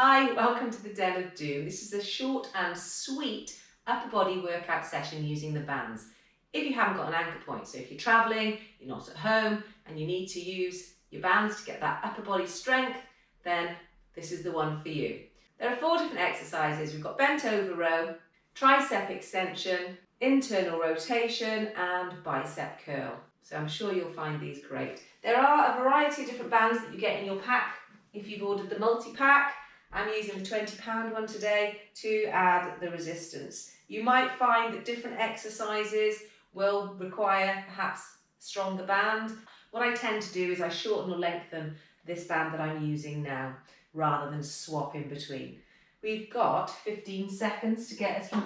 Hi, welcome to the Den of Doom. This is a short and sweet upper body workout session using the bands. If you haven't got an anchor point, so if you're traveling, you're not at home and you need to use your bands to get that upper body strength, then this is the one for you. There are 4 different exercises. We've got bent over row, tricep extension, internal rotation and bicep curl. So I'm sure you'll find these great. There are a variety of different bands that you get in your pack if you've ordered the multi-pack. I'm using the £20 one today to add the resistance. You might find that different exercises will require perhaps a stronger band. What I tend to do is I shorten or lengthen this band that I'm using now rather than swap in between. We've got 15 seconds to get us from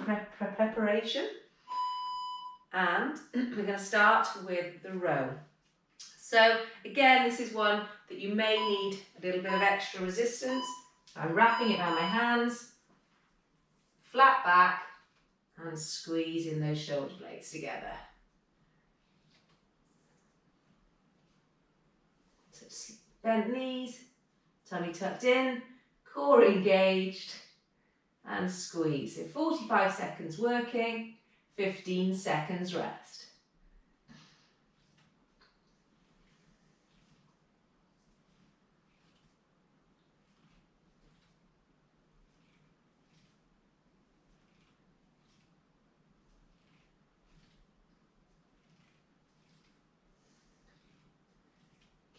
preparation, and we're going to start with the row. So again, this is one that you may need a little bit of extra resistance. I'm wrapping it around my hands, flat back, and squeezing those shoulder blades together. So bent knees, tummy tucked in, core engaged, and squeeze. So 45 seconds working, 15 seconds rest.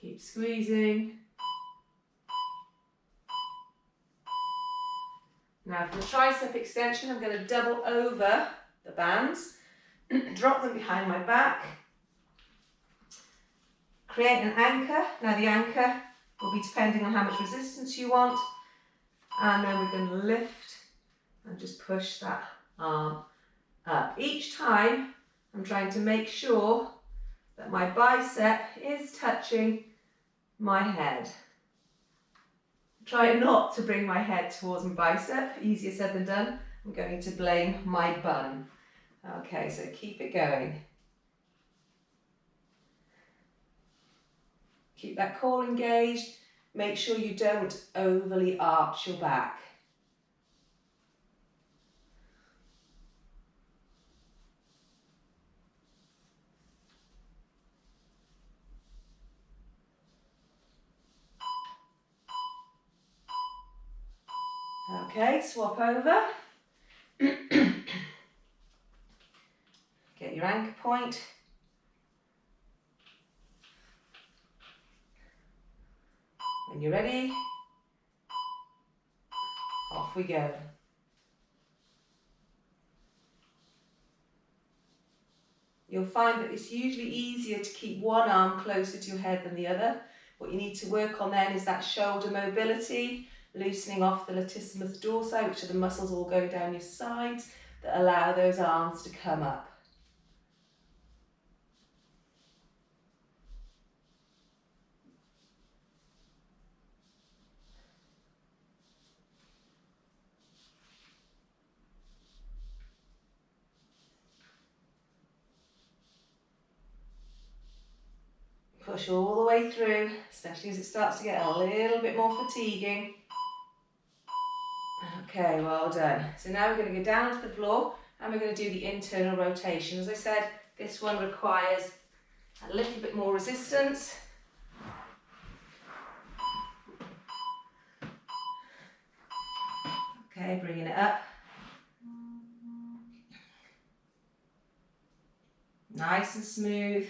Keep squeezing. Now for the tricep extension, I'm going to double over the bands, drop them behind my back, create an anchor. Now the anchor will be depending on how much resistance you want, and then we're going to lift and just push that arm up. Each time I'm trying to make sure that my bicep is touching my head. Try not to bring my head towards my bicep, easier said than done. I'm going to blame my bum. Okay, so keep it going. Keep that core engaged. Make sure you don't overly arch your back. Okay, swap over. Get your anchor point. When you're ready, off we go. You'll find that it's usually easier to keep one arm closer to your head than the other. What you need to work on then is that shoulder mobility, loosening off the latissimus dorsi, which are the muscles all going down your sides that allow those arms to come up. Push all the way through, especially as it starts to get a little bit more fatiguing. Okay, well done. So now we're going to go down to the floor and we're going to do the internal rotation. As I said, this one requires a little bit more resistance. Okay, bringing it up. Nice and smooth.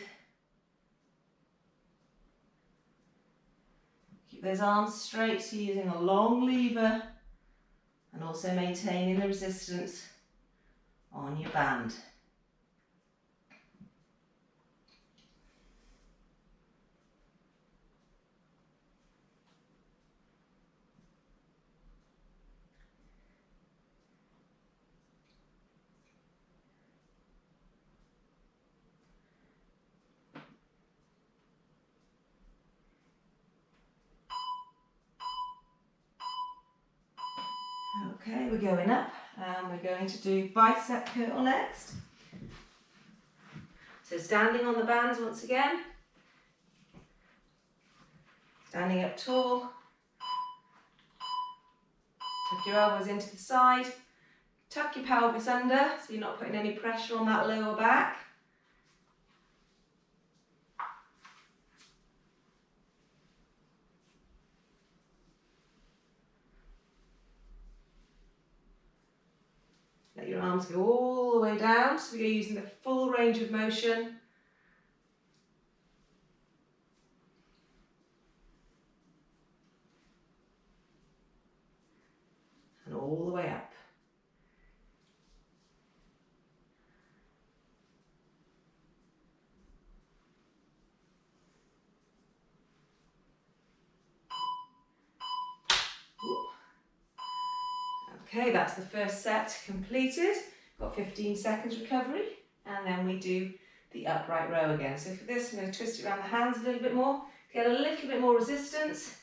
Keep those arms straight, so using a long lever and also maintaining the resistance on your band. Okay, we're going up and we're going to do bicep curl next. So standing on the bands once again, standing up tall, Tuck your elbows into the side. Tuck your pelvis under so you're not putting any pressure on that lower back. Let your arms go all the way down, so we're using the full range of motion. And all the way up. Okay, that's the first set completed. Got 15 seconds recovery, and then we do the upright row again. So for this, I'm going to twist it around the hands a little bit more, get a little bit more resistance.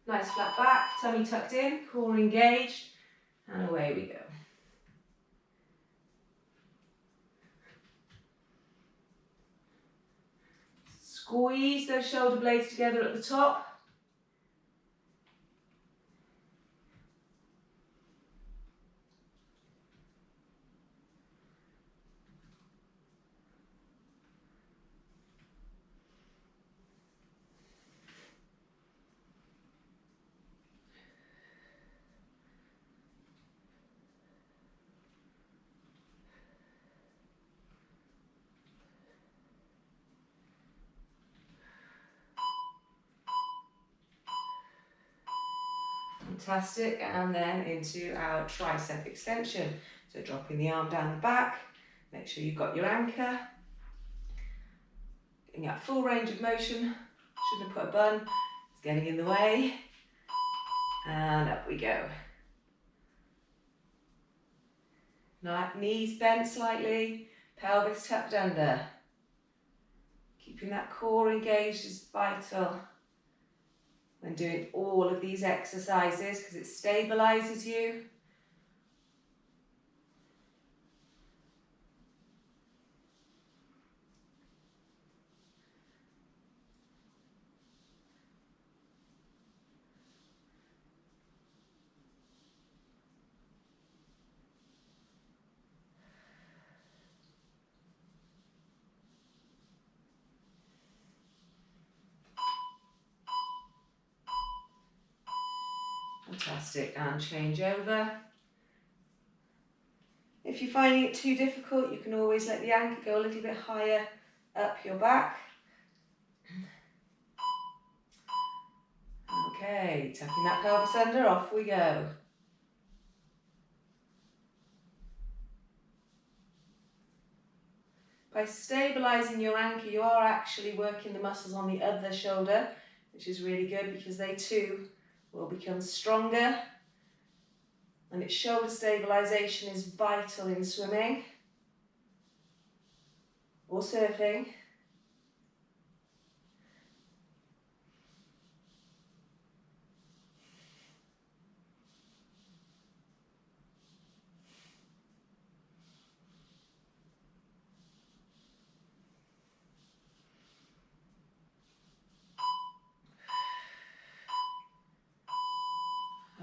Nice flat back, tummy tucked in, core engaged, and away we go. Squeeze those shoulder blades together at the top. Fantastic, and then into our tricep extension. So dropping the arm down the back, make sure you've got your anchor. Getting that full range of motion, shouldn't have put a bun, it's getting in the way. And up we go. Now, knees bent slightly, pelvis tucked under. Keeping that core engaged is vital when doing all of these exercises because it stabilizes you. Fantastic, and change over. If you're finding it too difficult, you can always let the anchor go a little bit higher up your back. Okay, tucking that pelvis under, off we go. By stabilising your anchor, you are actually working the muscles on the other shoulder, which is really good because they too will become stronger. And its shoulder stabilisation is vital in swimming or surfing.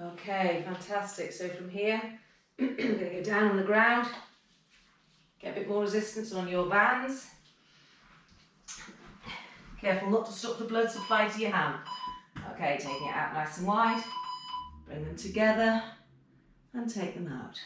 Okay, fantastic. So from here, we're going to go down on the ground, get a bit more resistance on your bands. Careful not to stop the blood supply to your hand. Okay, taking it out nice and wide, bring them together and take them out.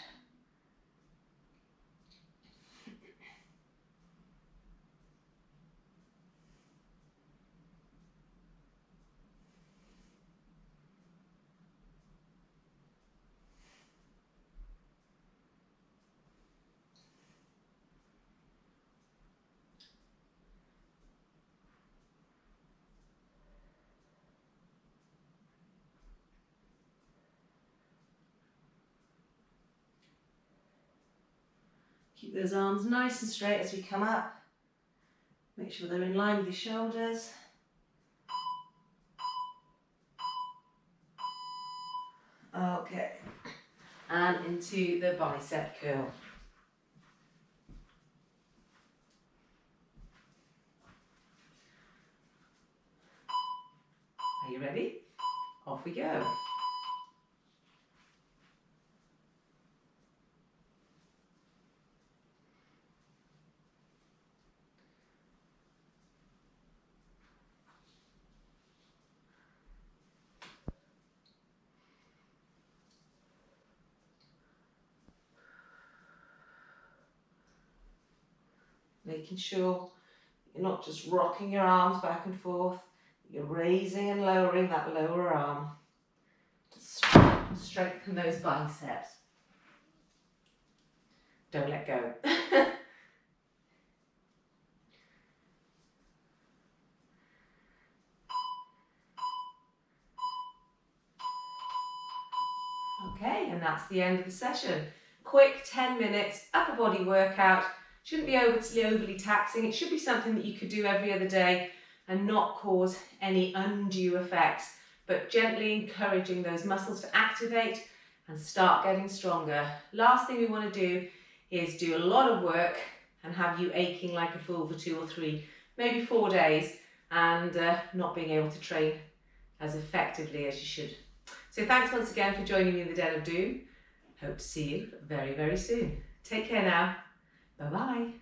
Keep those arms nice and straight as we come up. Make sure they're in line with your shoulders. Okay, and into the bicep curl. Are you ready? Off we go. Making sure you're not just rocking your arms back and forth, you're raising and lowering that lower arm to strengthen those biceps. Don't let go. Okay, and that's the end of the session. Quick 10 minutes upper body workout. Shouldn't be overly taxing. It should be something that you could do every other day and not cause any undue effects, but gently encouraging those muscles to activate and start getting stronger. Last thing we want to do is do a lot of work and have you aching like a fool for 2 or 3, maybe 4 days, and not being able to train as effectively as you should. So thanks once again for joining me in the Den of Doom. Hope to see you very, very soon. Take care now. Bye-bye.